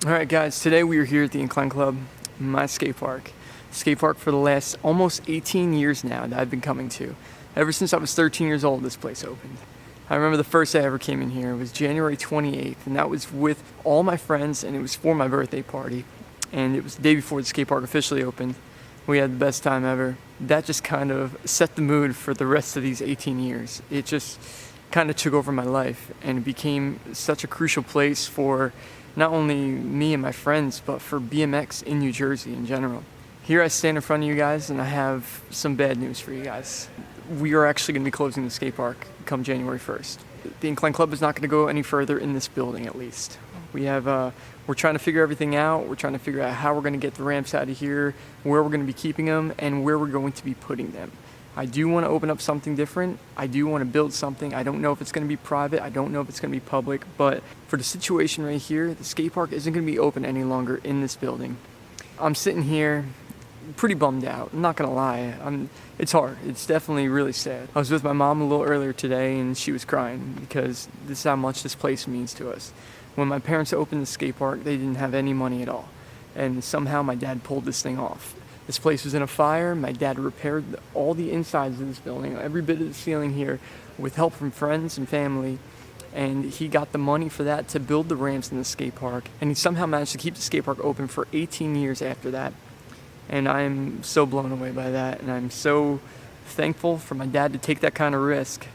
Alright guys, today we are here at the Incline Club, my skate park. Skate park for the last almost 18 years now that I've been coming to. Ever since I was 13 years old, this place opened. I remember the first day I ever came in here, it was January 28th, and that was with all my friends, and it was for my birthday party. And it was the day before the skate park officially opened. We had the best time ever. That just kind of set the mood for the rest of these 18 years. It just kind of took over my life, and it became such a crucial place for not only me and my friends, but for BMX in New Jersey in general. Here I stand in front of you guys, and I have some bad news for you guys. We are actually going to be closing the skate park come January 1st. The Incline Club is not going to go any further in this building, at least. We're trying to figure everything out. We're trying to figure out how we're going to get the ramps out of here, where we're going to be keeping them, and where we're going to be putting them. I do want to open up something different. I do want to build something. I don't know if it's going to be private. I don't know if it's going to be public. But for the situation right here, the skate park isn't going to be open any longer in this building. I'm sitting here pretty bummed out. I'm not going to lie. It's hard. It's definitely really sad. I was with my mom a little earlier today, and she was crying because this is how much this place means to us. When my parents opened the skate park, they didn't have any money at all. And somehow my dad pulled this thing off. This place was in a fire. My dad repaired all the insides of this building, every bit of the ceiling here, with help from friends and family. And he got the money for that to build the ramps in the skate park. And he somehow managed to keep the skate park open for 18 years after that. And I'm so blown away by that. And I'm so thankful for my dad to take that kind of risk.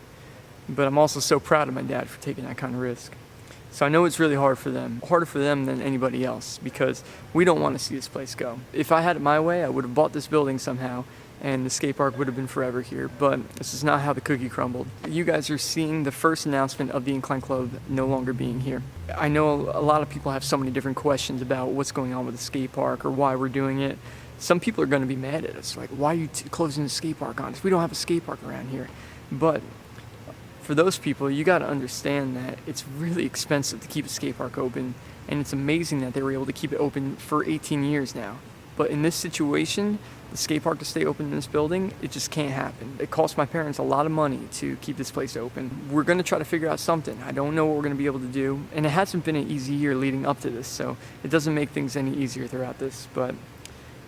But I'm also so proud of my dad for taking that kind of risk. So I know it's really hard for them, harder for them than anybody else, because we don't want to see this place go. If I had it my way, I would have bought this building somehow, and the skate park would have been forever here, but this is not how the cookie crumbled. You guys are seeing the first announcement of the Incline Club no longer being here. I know a lot of people have so many different questions about what's going on with the skate park or why we're doing it. Some people are going to be mad at us, like, why are you closing the skate park on us? We don't have a skate park around here. But for those people, you got to understand that it's really expensive to keep a skate park open, and it's amazing that they were able to keep it open for 18 years now. But in this situation, the skate park to stay open in this building, it just can't happen. It cost my parents a lot of money to keep this place open. We're going to try to figure out something. I don't know what we're going to be able to do, and it hasn't been an easy year leading up to this, so it doesn't make things any easier throughout this. But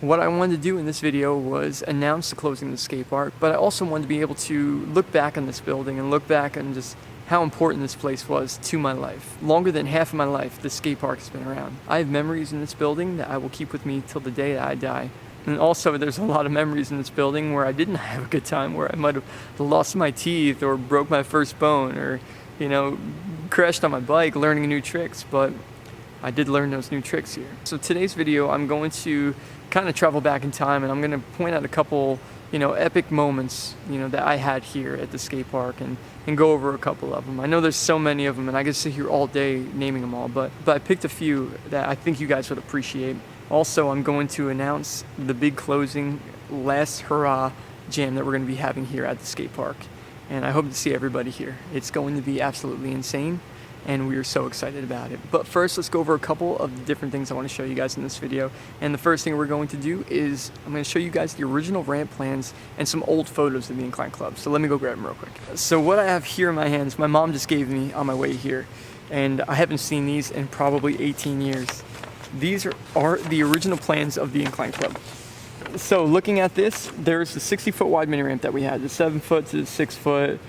what I wanted to do in this video was announce the closing of the skate park, but I also wanted to be able to look back on this building and look back on just how important this place was to my life. Longer than half of my life, the skate park has been around. I have memories in this building that I will keep with me till the day that I die. And also, there's a lot of memories in this building where I didn't have a good time, where I might have lost my teeth or broke my first bone or, crashed on my bike learning new tricks, but I did learn those new tricks here. So today's video, I'm going to kind of travel back in time, and I'm going to point out a couple, epic moments, that I had here at the skate park and go over a couple of them. I know there's so many of them, and I could sit here all day naming them all, but I picked a few that I think you guys would appreciate. Also, I'm going to announce the big closing, last hurrah jam that we're going to be having here at the skate park. And I hope to see everybody here. It's going to be absolutely insane, and we are so excited about it. But first, let's go over a couple of the different things I want to show you guys in this video. And the first thing we're going to do is I'm going to show you guys the original ramp plans and some old photos of the Incline Club. So let me go grab them real quick. So what I have here in my hands, my mom just gave me on my way here, and I haven't seen these in probably 18 years. These are the original plans of the Incline Club. So looking at this, there's the 60-foot wide mini ramp that we had, the 7-foot to the 6-foot.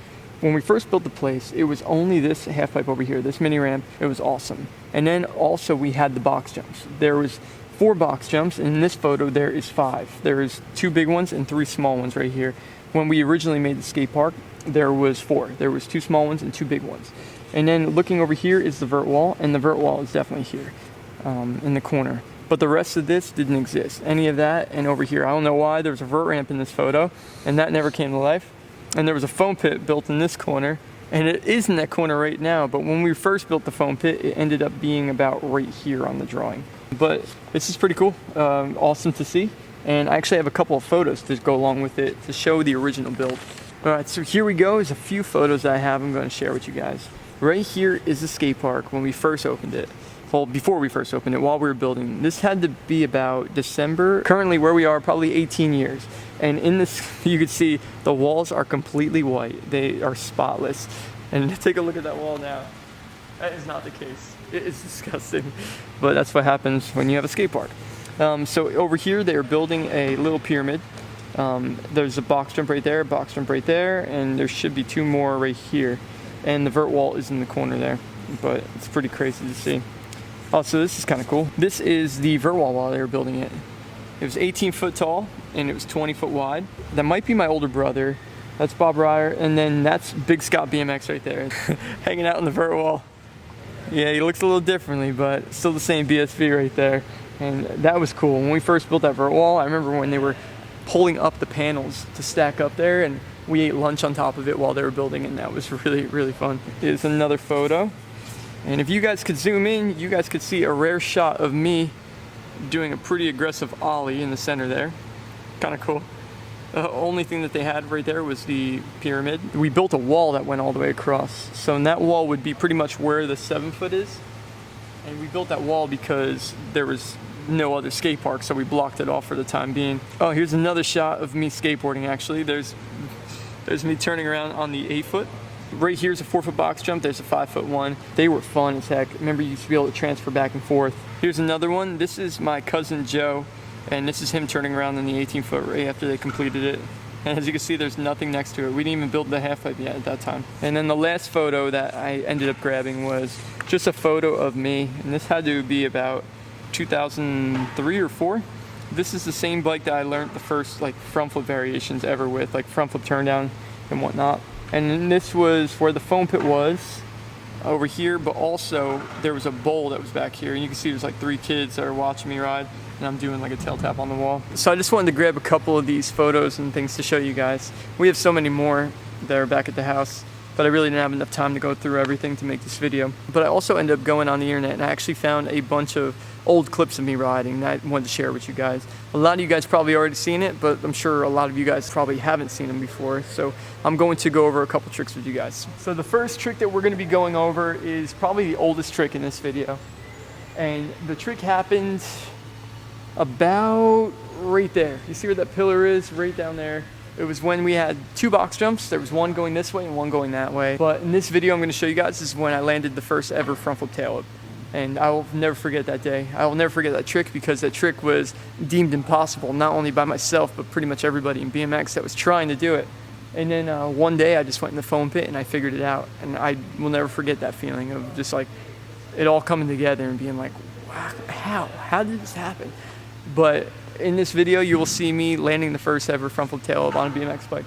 When we first built the place, it was only this half pipe over here, this mini ramp. It was awesome. And then also we had the box jumps. There was 4 box jumps, and in this photo there is 5. There is 2 big ones and 3 small ones right here. When we originally made the skate park, there was 4. There was 2 small ones and 2 big ones. And then looking over here is the vert wall, and the vert wall is definitely here in the corner. But the rest of this didn't exist. Any of that, and over here, I don't know why, there was a vert ramp in this photo, and that never came to life. And there was a foam pit built in this corner, and it is in that corner right now, but when we first built the foam pit, it ended up being about right here on the drawing. But this is pretty cool, awesome to see, and I actually have a couple of photos to go along with it to show the original build. Alright, so here we go, is a few photos I have I'm going to share with you guys. Right here is the skate park when we first opened it. Well, before we first opened it, while we were building. This had to be about December. Currently where we are, probably 18 years. And in this, you can see the walls are completely white. They are spotless. And take a look at that wall now. That is not the case. It is disgusting, but that's what happens when you have a skate park. So over here, they are building a little pyramid. There's a box jump right there, box jump right there, and there should be 2 more right here. And the vert wall is in the corner there, but it's pretty crazy to see. Oh, so this is kind of cool. This is the vert wall while they were building it. It was 18 foot tall and it was 20 foot wide. That might be my older brother. That's Bob Ryer, and then that's Big Scott BMX right there, hanging out on the vert wall. Yeah, he looks a little differently, but still the same BSB right there. And that was cool. When we first built that vert wall, I remember when they were pulling up the panels to stack up there, and we ate lunch on top of it while they were building, and that was really, really fun. Here's another photo. And if you guys could zoom in, you guys could see a rare shot of me doing a pretty aggressive ollie in the center there. Kind of cool. The only thing that they had right there was the pyramid. We built a wall that went all the way across. So in that wall would be pretty much where the 7 foot is. And we built that wall because there was no other skate park, so we blocked it off for the time being. Oh, here's another shot of me skateboarding actually. There's me turning around on the 8 foot. Right here's a 4 foot box jump, there's a 5 foot one. They were fun as heck. Remember, you used to be able to transfer back and forth. Here's another one. This is my cousin Joe, and this is him turning around on the 18 foot right after they completed it. And as you can see, there's nothing next to it. We didn't even build the half pipe yet at that time. And then the last photo that I ended up grabbing was just a photo of me, and this had to be about 2003 or 4. This is the same bike that I learned the first like front flip variations ever with, like front flip turn down and whatnot. And then this was where the foam pit was over here, but also there was a bowl that was back here, and you can see there's like 3 kids that are watching me ride, and I'm doing like a tail tap on the wall. So I just wanted to grab a couple of these photos and things to show you guys. We have so many more that are back at the house, but I really didn't have enough time to go through everything to make this video. But I also ended up going on the internet, and I actually found a bunch of old clips of me riding that I wanted to share with you guys. A lot of you guys probably already seen it, but I'm sure a lot of you guys probably haven't seen them before. So I'm going to go over a couple tricks with you guys. So the first trick that we're going to be going over is probably the oldest trick in this video. And the trick happened about right there. You see where that pillar is? Right down there. It was when we had 2 box jumps. There was one going this way and one going that way. But in this video I'm going to show you guys is when I landed the first ever front flip tail whip. And I will never forget that day. I will never forget that trick, because that trick was deemed impossible, not only by myself, but pretty much everybody in BMX that was trying to do it. And then one day I just went in the foam pit and I figured it out. And I will never forget that feeling of just like it all coming together and being like, wow, how did this happen? But in this video, you will see me landing the first ever front flip tail whip on a BMX bike.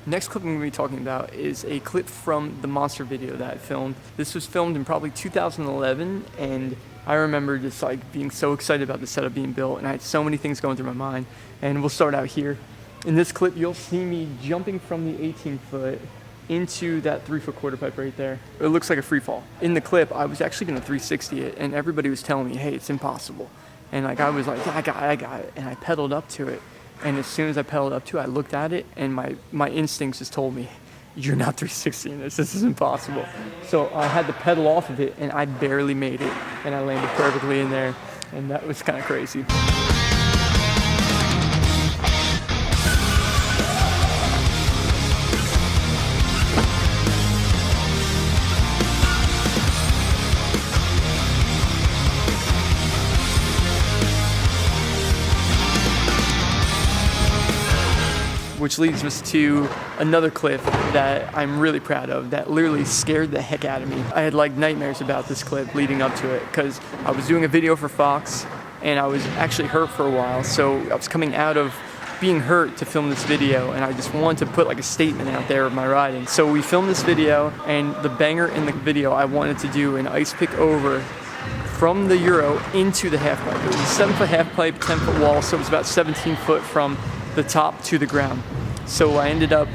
Next clip I'm going to be talking about is a clip from the monster video that I filmed. This was filmed in probably 2011, and I remember just like being so excited about the setup being built, and I had so many things going through my mind. And we'll start out here. In this clip, you'll see me jumping from the 18 foot into that 3 foot quarter pipe right there. It looks like a free fall. In the clip, I was actually going to 360 it, and everybody was telling me, hey, it's impossible. And like I was like, yeah, I got it. And I pedaled up to it. And as soon as I pedaled up to it, I looked at it, and my instincts just told me, you're not 360ing this. This is impossible. So I had to pedal off of it, and I barely made it. And I landed perfectly in there. And that was kind of crazy. Which leads us to another clip that I'm really proud of that literally scared the heck out of me. I had like nightmares about this clip leading up to it, because I was doing a video for Fox and I was actually hurt for a while. So I was coming out of being hurt to film this video, and I just wanted to put like a statement out there of my riding. So we filmed this video, and the banger in the video, I wanted to do an ice pick over from the Euro into the half pipe. It was a 7 foot half pipe, 10 foot wall, so it was about 17 foot from the top to the ground. So I ended up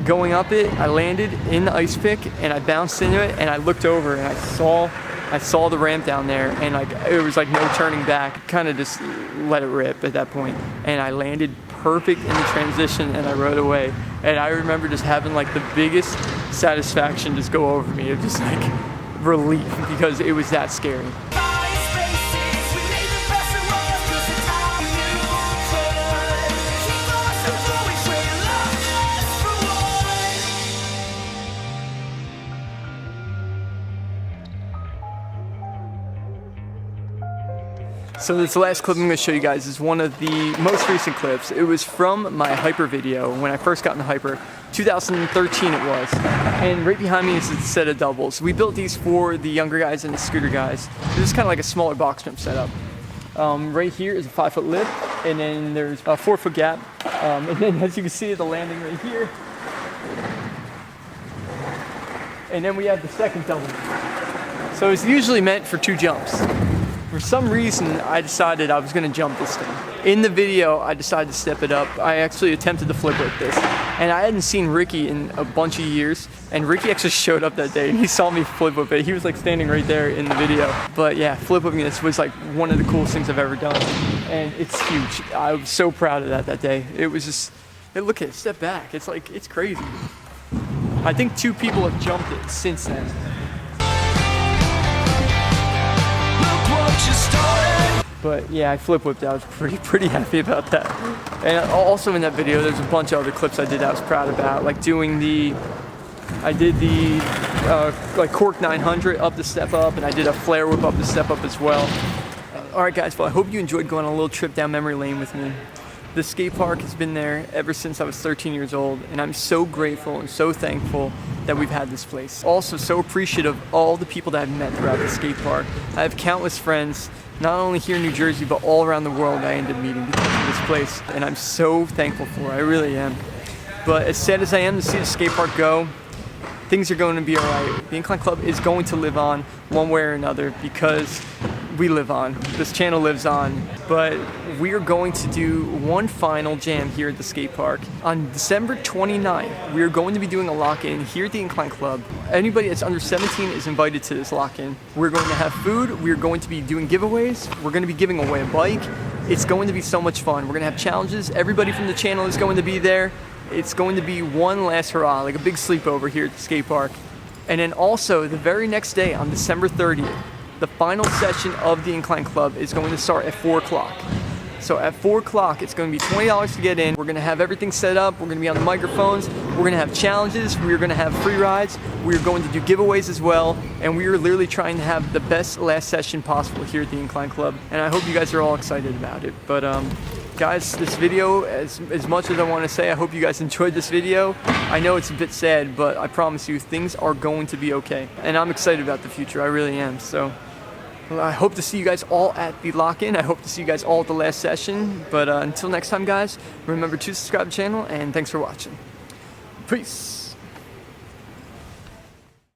going up it, I landed in the ice pick, and I bounced into it, and I looked over and I saw the ramp down there, and like it was like no turning back. Kind of just let it rip at that point. And I landed perfect in the transition, and I rode away. And I remember just having like the biggest satisfaction just go over me of just like relief, because it was that scary. So this last clip I'm going to show you guys is one of the most recent clips. It was from my hyper video when I first got into hyper. 2013 it was. And right behind me is a set of doubles. We built these for the younger guys and the scooter guys. This is kind of like a smaller box jump setup. Right here is a 5-foot lip, and then there's a 4-foot gap. And then as you can see, the landing right here. And then we have the second double. So it's usually meant for 2 jumps. For some reason, I decided I was going to jump this thing. In the video, I decided to step it up. I actually attempted to flip with this. And I hadn't seen Ricky in a bunch of years. And Ricky actually showed up that day and he saw me flip whip it. He was like standing right there in the video. But yeah, flip whipping this was like one of the coolest things I've ever done. And it's huge. I was so proud of that day. It was just, look at it, step back. It's like, it's crazy. I think 2 people have jumped it since then. But yeah, I flip whipped. I was pretty happy about that. And also in that video, there's a bunch of other clips I did that I was proud about, like doing I did the like cork 900 up the step up, and I did a flare whip up the step up as well. All right, guys. Well, I hope you enjoyed going on a little trip down memory lane with me. The skate park has been there ever since I was 13 years old, and I'm so grateful and so thankful that we've had this place. Also, so appreciative of all the people that I've met throughout the skate park. I have countless friends, not only here in New Jersey, but all around the world I ended up meeting because of this place, and I'm so thankful for it. I really am. But as sad as I am to see the skate park go, things are going to be all right. The Incline Club is going to live on one way or another because we live on. This channel lives on. But we are going to do one final jam here at the skate park. On December 29th, we are going to be doing a lock-in here at the Incline Club. Anybody that's under 17 is invited to this lock-in. We're going to have food. We're going to be doing giveaways. We're going to be giving away a bike. It's going to be so much fun. We're going to have challenges. Everybody from the channel is going to be there. It's going to be one last hurrah, like a big sleepover here at the skate park. And then also, the very next day, on December 30th, the final session of the Incline Club is going to start at 4 o'clock. So at 4 o'clock, it's going to be $20 to get in. We're going to have everything set up. We're going to be on the microphones. We're going to have challenges. We're going to have free rides. We're going to do giveaways as well. And we are literally trying to have the best last session possible here at the Incline Club. And I hope you guys are all excited about it. But guys, this video, as much as I want to say, I hope you guys enjoyed this video. I know it's a bit sad, but I promise you, things are going to be okay. And I'm excited about the future. I really am. So I hope to see you guys all at the lock-in. I hope to see you guys all at the last session. But until next time, guys, remember to subscribe to the channel, and thanks for watching. Peace.